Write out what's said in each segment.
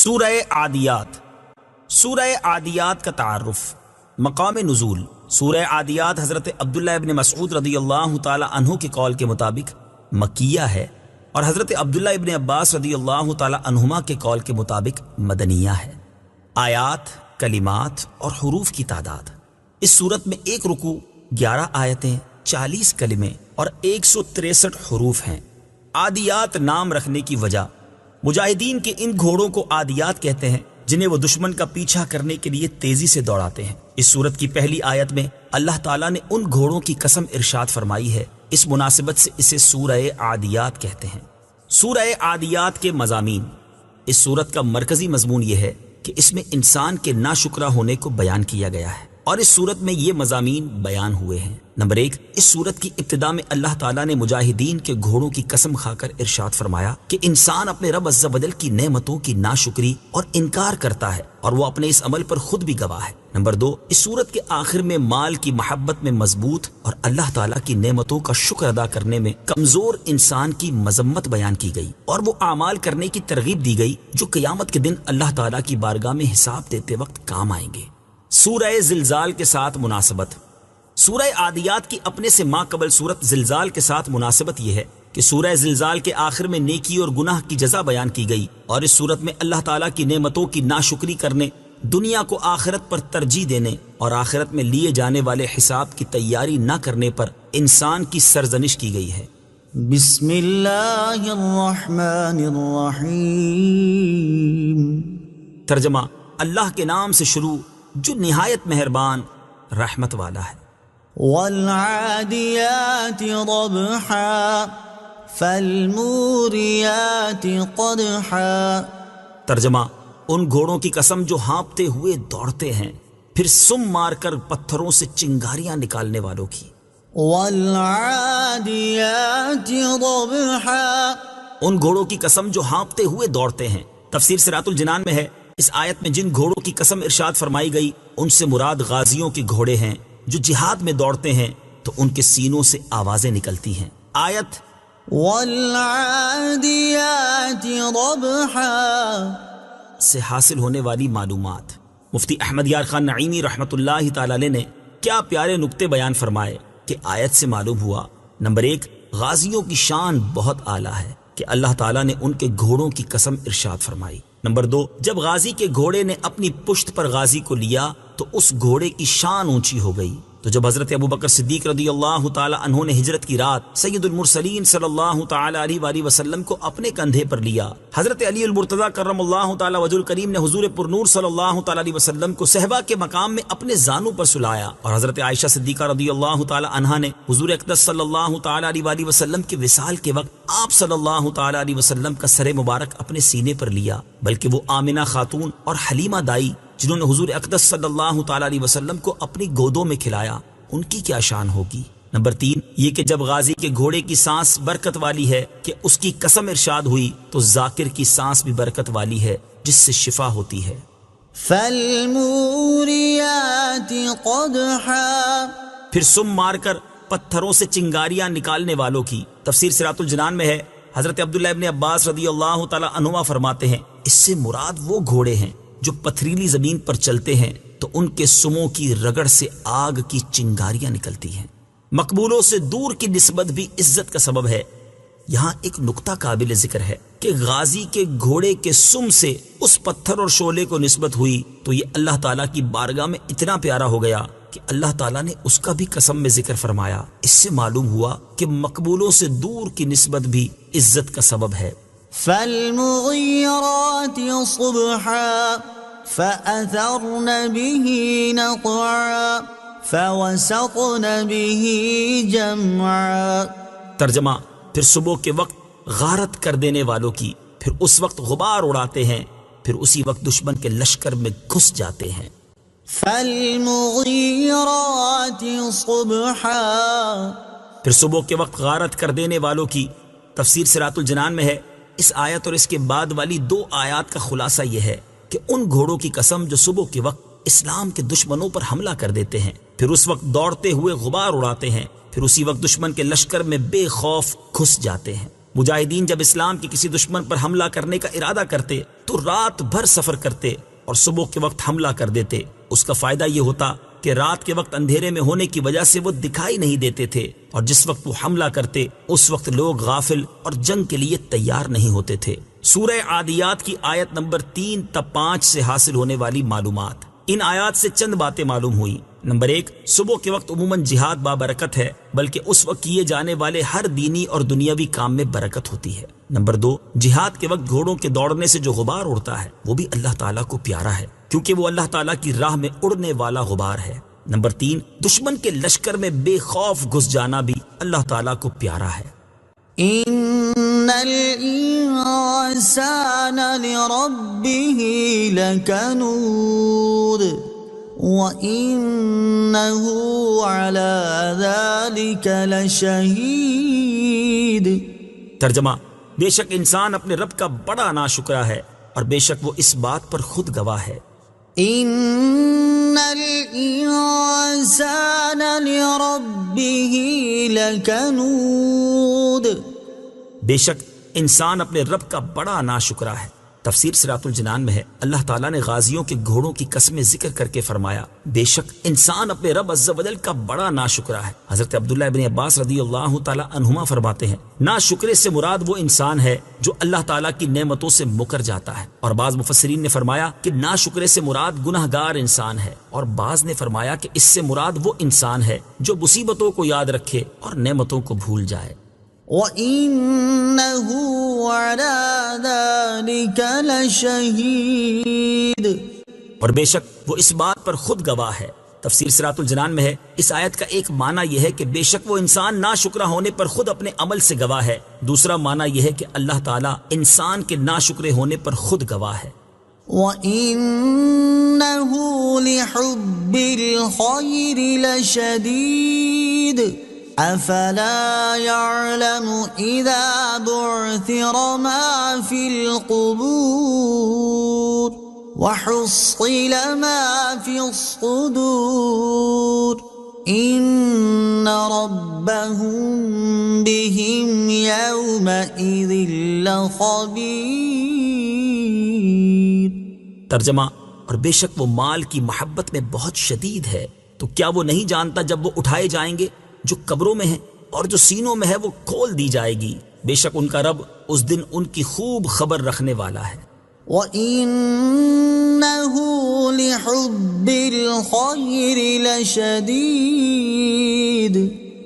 سورہ عادیات۔ سورہ عادیات کا تعارف، مقام نزول۔ سورہ عادیات حضرت عبداللہ ابن مسعود رضی اللہ تعالی عنہ کے قول کے مطابق مکیہ ہے، اور حضرت عبداللہ ابن عباس رضی اللہ تعالی عنہما کے قول کے مطابق مدنیہ ہے۔ آیات، کلمات اور حروف کی تعداد، اس صورت میں ایک رکوع، 11 آیتیں، 40 کلمے اور 163 حروف ہیں۔ عادیات نام رکھنے کی وجہ، مجاہدین کے ان گھوڑوں کو عادیات کہتے ہیں جنہیں وہ دشمن کا پیچھا کرنے کے لیے تیزی سے دوڑاتے ہیں۔ اس سورت کی پہلی آیت میں اللہ تعالیٰ نے ان گھوڑوں کی قسم ارشاد فرمائی ہے، اس مناسبت سے اسے سورہ عادیات کہتے ہیں۔ سورہ عادیات کے مضامین، اس سورت کا مرکزی مضمون یہ ہے کہ اس میں انسان کے ناشکرا ہونے کو بیان کیا گیا ہے، اور اس سورت میں یہ مضامین بیان ہوئے ہیں۔ نمبر 1، اس سورت کی ابتدا میں اللہ تعالیٰ نے مجاہدین کے گھوڑوں کی قسم کھا کر ارشاد فرمایا کہ انسان اپنے رب عز و جل کی نعمتوں کی ناشکری اور انکار کرتا ہے، اور وہ اپنے اس عمل پر خود بھی گواہ ہے۔ نمبر 2، اس سورت کے آخر میں مال کی محبت میں مضبوط اور اللہ تعالیٰ کی نعمتوں کا شکر ادا کرنے میں کمزور انسان کی مذمت بیان کی گئی، اور وہ اعمال کرنے کی ترغیب دی گئی جو قیامت کے دن اللہ تعالیٰ کی بارگاہ میں حساب دیتے وقت کام آئیں گے۔ سورہ زلزال کے ساتھ مناسبت، سورہ عادیات کی اپنے سے ماقبل سورت زلزال کے ساتھ مناسبت یہ ہے کہ سورہ زلزال کے آخر میں نیکی اور گناہ کی جزا بیان کی گئی، اور اس سورت میں اللہ تعالیٰ کی نعمتوں کی ناشکری کرنے، دنیا کو آخرت پر ترجیح دینے اور آخرت میں لیے جانے والے حساب کی تیاری نہ کرنے پر انسان کی سرزنش کی گئی ہے۔ بسم اللہ الرحمن الرحیم۔ ترجمہ، اللہ کے نام سے شروع جو نہایت مہربان رحمت والا ہے۔ والعادیات ضبحا فالموریات قدحا۔ ترجمہ، ان گھوڑوں کی قسم جو ہانپتے ہوئے دوڑتے ہیں، پھر سم مار کر پتھروں سے چنگاریاں نکالنے والوں کی۔ والعادیات ضبحا، ان گھوڑوں کی قسم جو ہانپتے ہوئے دوڑتے ہیں۔ تفسیر صراط الجنان میں ہے، اس آیت میں جن گھوڑوں کی قسم ارشاد فرمائی گئی ان سے مراد غازیوں کے گھوڑے ہیں جو جہاد میں دوڑتے ہیں تو ان کے سینوں سے آوازیں نکلتی ہیں۔ آیت والعادیات ضبحا سے حاصل ہونے والی معلومات، مفتی احمد یار خان نعیمی رحمۃ اللہ تعالی علیہ نے کیا پیارے نکتے بیان فرمائے کہ آیت سے معلوم ہوا۔ نمبر 1، غازیوں کی شان بہت اعلیٰ ہے کہ اللہ تعالیٰ نے ان کے گھوڑوں کی قسم ارشاد فرمائی۔ نمبر 2، جب غازی کے گھوڑے نے اپنی پشت پر غازی کو لیا تو اس گھوڑے کی شان اونچی ہو گئی۔ تو جب حضرت ابوبکر صدیق رضی اللہ تعالی عنہ نے ہجرت کی رات سید المرسلین صلی اللہ تعالی علیہ وآلہ وسلم کو اپنے کندھے پر لیا، حضرت علی المرتضی کرم اللہ تعالی وجہ الکریم نے حضور پرنور صلی اللہ تعالی علیہ وسلم کو صحبہ کے مقام میں اپنے زانوں پر سلایا، اور حضرت عائشہ صدیقہ رضی اللہ تعالی عنہا نے حضور اقدس صلی اللہ تعالی علیہ وآلہ وسلم کے وصال کے وقت آپ صلی اللہ تعالی علیہ وسلم کا سر مبارک اپنے سینے پر لیا، بلکہ وہ آمنہ خاتون اور حلیمہ دائی جنہوں نے حضور اقدس صلی اللہ تعالی علیہ وسلم کو اپنی گودوں میں کھلایا، ان کی کیا شان ہوگی۔ نمبر 3، یہ کہ جب غازی کے گھوڑے کی سانس برکت والی ہے کہ اس کی قسم ارشاد ہوئی تو ذاکر کی سانس بھی برکت والی ہے جس سے شفا ہوتی ہے۔ فالموریات قدحا، پھر سم مار کر پتھروں سے چنگاریاں نکالنے والوں کی۔ تفسیر صراط الجنان میں ہے، حضرت عبداللہ ابن عباس رضی اللہ تعالی عنہما فرماتے ہیں، اس سے مراد وہ گھوڑے ہیں جو پتھریلی زمین پر چلتے ہیں تو ان کے سموں کی رگڑ سے آگ کی چنگاریاں نکلتی ہیں۔ مقبولوں سے دور کی نسبت بھی عزت کا سبب ہے۔ یہاں ایک نکتہ قابل ذکر ہے کہ غازی کے گھوڑے کے سم سے اس پتھر اور شعلے کو نسبت ہوئی تو یہ اللہ تعالیٰ کی بارگاہ میں اتنا پیارا ہو گیا کہ اللہ تعالیٰ نے اس کا بھی قسم میں ذکر فرمایا۔ اس سے معلوم ہوا کہ مقبولوں سے دور کی نسبت بھی عزت کا سبب ہے۔ فالمغیرات صبحا فأثرن به نقعا فوسطن به جمعا۔ ترجمہ، پھر صبح کے وقت غارت کر دینے والوں کی، پھر اس وقت غبار اڑاتے ہیں، پھر اسی وقت دشمن کے لشکر میں گھس جاتے ہیں۔ فالمغیرات صبحا، پھر صبح کے وقت غارت کر دینے والوں کی۔ تفسیر صراط الجنان میں ہے، اس آیت اور اس کے بعد والی 2 آیات کا خلاصہ یہ ہے کہ ان گھوڑوں کی قسم جو صبح کے وقت اسلام کے دشمنوں پر حملہ کر دیتے ہیں، پھر اس وقت دوڑتے ہوئے غبار اڑاتے ہیں، پھر اسی وقت دشمن کے لشکر میں بے خوف گھس جاتے ہیں۔ مجاہدین جب اسلام کے کسی دشمن پر حملہ کرنے کا ارادہ کرتے تو رات بھر سفر کرتے اور صبح کے وقت حملہ کر دیتے۔ اس کا فائدہ یہ ہوتا کہ رات کے وقت اندھیرے میں ہونے کی وجہ سے وہ دکھائی نہیں دیتے تھے، اور جس وقت وہ حملہ کرتے اس وقت لوگ غافل اور جنگ کے لیے تیار نہیں ہوتے تھے۔ سورہ عادیات کی آیت نمبر 3 تا 5 سے حاصل ہونے والی معلومات۔ ان آیات سے چند باتیں معلوم ہوئی۔ نمبر 1، صبح کے وقت عموماً جہاد بابرکت ہے، بلکہ اس وقت کیے جانے والے ہر دینی اور دنیاوی کام میں برکت ہوتی ہے۔ نمبر 2، جہاد کے وقت گھوڑوں کے دوڑنے سے جو غبار اڑتا ہے وہ بھی اللہ تعالیٰ کو پیارا ہے، کیونکہ وہ اللہ تعالیٰ کی راہ میں اڑنے والا غبار ہے۔ نمبر 3، دشمن کے لشکر میں بے خوف گھس جانا بھی اللہ تعالیٰ کو پیارا ہے۔ إن الإنسان لربه لكنود وإنه على ذلك لشهيد۔ ترجمہ، بے شک انسان اپنے رب کا بڑا ناشکرا ہے اور بے شک وہ اس بات پر خود گواہ ہے۔ إن الإنسان لربه لكنود، بے شک انسان اپنے رب کا بڑا ناشکرا ہے۔ تفسیر صراط الجنان میں ہے، اللہ تعالیٰ نے غازیوں کے گھوڑوں کی قسمیں ذکر کر کے فرمایا بے شک انسان اپنے رب عز و جل کا بڑا ناشکرا ہے۔ حضرت عبداللہ ابن عباس رضی اللہ تعالیٰ عنہما فرماتے ہیں، ناشکرے سے مراد وہ انسان ہے جو اللہ تعالیٰ کی نعمتوں سے مکر جاتا ہے، اور بعض مفسرین نے فرمایا کہ ناشکرے سے مراد گناہ گار انسان ہے، اور بعض نے فرمایا کہ اس سے مراد وہ انسان ہے جو مصیبتوں کو یاد رکھے اور نعمتوں کو بھول جائے۔ وَإِنَّهُ عَلَى ذَلِكَ لَشَهِيدٌ، اور بے شک وہ اس بات پر خود گواہ ہے۔ تفسیر صراط الجنان میں ہے، اس آیت کا ایک معنی یہ ہے کہ بے شک وہ انسان ناشکرا ہونے پر خود اپنے عمل سے گواہ ہے، دوسرا معنی یہ ہے کہ اللہ تعالیٰ انسان کے ناشکرے ہونے پر خود گواہ ہے۔ وَإِنَّهُ لِحُبِّ الْخَيْرِ لَشَدِيدٌ أَفَلَا يَعْلَمُ إِذَا بُعْثِرَ مَا فِي الْقُبُورِ وَحُصِّلَ مَا فِي الصُّدُورِ إِنَّ رَبَّهُمْ بِهِمْ يَوْمَئِذٍ لَخَبِيرٌ۔ ترجمہ، اور بے شک وہ مال کی محبت میں بہت شدید ہے، تو کیا وہ نہیں جانتا جب وہ اٹھائے جائیں گے جو قبروں میں ہیں اور جو سینوں میں ہے وہ کھول دی جائے گی، بے شک ان کا رب اس دن ان کی خوب خبر رکھنے والا ہے۔ وَإِنَّهُ لِحُبِّ الْخَيْرِ لَشَدِيدٌ،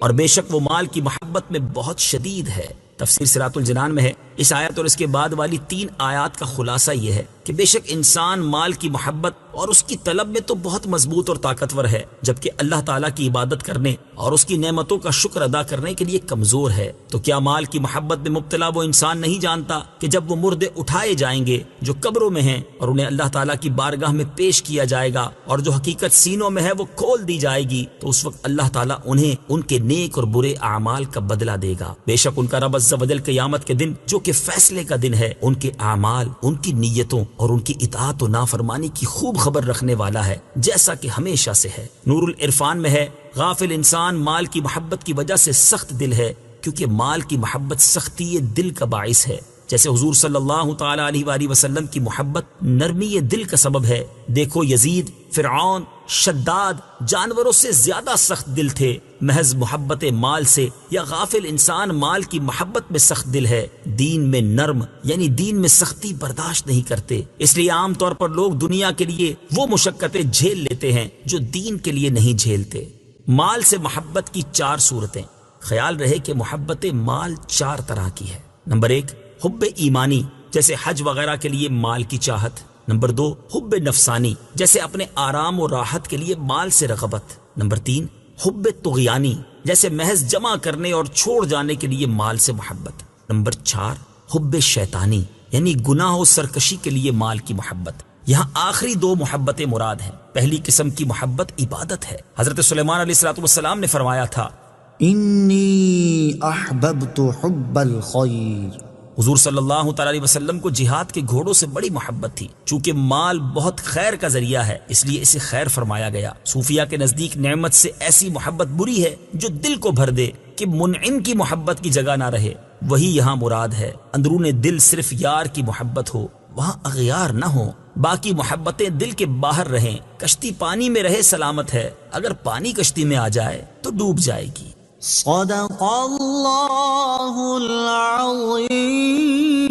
اور بے شک وہ مال کی محبت میں بہت شدید ہے۔ تفسیر صراط الجنان میں ہے، اس آیت اور اس کے بعد والی 3 آیات کا خلاصہ یہ ہے کہ بے شک انسان مال کی محبت اور اس کی طلب میں تو بہت مضبوط اور طاقتور ہے، جبکہ اللہ تعالیٰ کی عبادت کرنے اور اس کی نعمتوں کا شکر ادا کرنے کے لیے کمزور ہے۔ تو کیا مال کی محبت میں مبتلا وہ انسان نہیں جانتا کہ جب وہ مردے اٹھائے جائیں گے جو قبروں میں ہیں اور انہیں اللہ تعالیٰ کی بارگاہ میں پیش کیا جائے گا اور جو حقیقت سینوں میں ہے وہ کھول دی جائے گی، تو اس وقت اللہ تعالیٰ انہیں ان کے نیک اور برے اعمال کا بدلہ دے گا۔ بے شک ان کا رب عز و جل قیامت کے دن جو کہ فیصلے کا دن ہے، ان کے اعمال، ان کی نیتوں اور ان کی اطاعت و نافرمانی کی خوب خبر رکھنے والا ہے، جیسا کہ ہمیشہ سے ہے۔ نور العرفان میں ہے، غافل انسان مال کی محبت کی وجہ سے سخت دل ہے، کیونکہ مال کی محبت سختی دل کا باعث ہے، جیسے حضور صلی اللہ تعالی علیہ وآلہ وسلم کی محبت نرمی دل کا سبب ہے۔ دیکھو یزید، فرعون، شداد جانوروں سے زیادہ سخت دل تھے، محض محبت مال سے، یا غافل انسان مال کی محبت میں سخت دل ہے، دین میں نرم یعنی دین میں سختی برداشت نہیں کرتے۔ اس لیے عام طور پر لوگ دنیا کے لیے وہ مشقتیں جھیل لیتے ہیں جو دین کے لیے نہیں جھیلتے۔ مال سے محبت کی 4 صورتیں۔ خیال رہے کہ محبت مال 4 طرح کی ہے۔ نمبر 1، حب ایمانی، جیسے حج وغیرہ کے لیے مال کی چاہت۔ نمبر 2، حب نفسانی، جیسے اپنے آرام و راحت کے لیے مال سے رغبت۔ نمبر 3، حب طغیانی، جیسے محض جمع کرنے اور چھوڑ جانے کے لیے مال سے محبت۔ نمبر 4، حب شیطانی، یعنی گناہ و سرکشی کے لیے مال کی محبت۔ یہاں آخری 2 محبتیں مراد ہیں۔ پہلی قسم کی محبت عبادت ہے۔ حضرت سلیمان علیہ السلام نے فرمایا تھا، إني أحببت حب الخير۔ حضور صلی اللہ تعالی علیہ وسلم کو جہاد کے گھوڑوں سے بڑی محبت تھی، چونکہ مال بہت خیر کا ذریعہ ہے، اس لیے اسے خیر فرمایا گیا۔ صوفیہ کے نزدیک نعمت سے ایسی محبت بری ہے جو دل کو بھر دے کہ منعم کی محبت کی جگہ نہ رہے۔ وہی یہاں مراد ہے۔ اندرون دل صرف یار کی محبت ہو، وہاں اغیار نہ ہو، باقی محبتیں دل کے باہر رہیں۔ کشتی پانی میں رہے سلامت ہے، اگر پانی کشتی میں آ جائے تو ڈوب جائے گی۔ صدق اللہ العظیم۔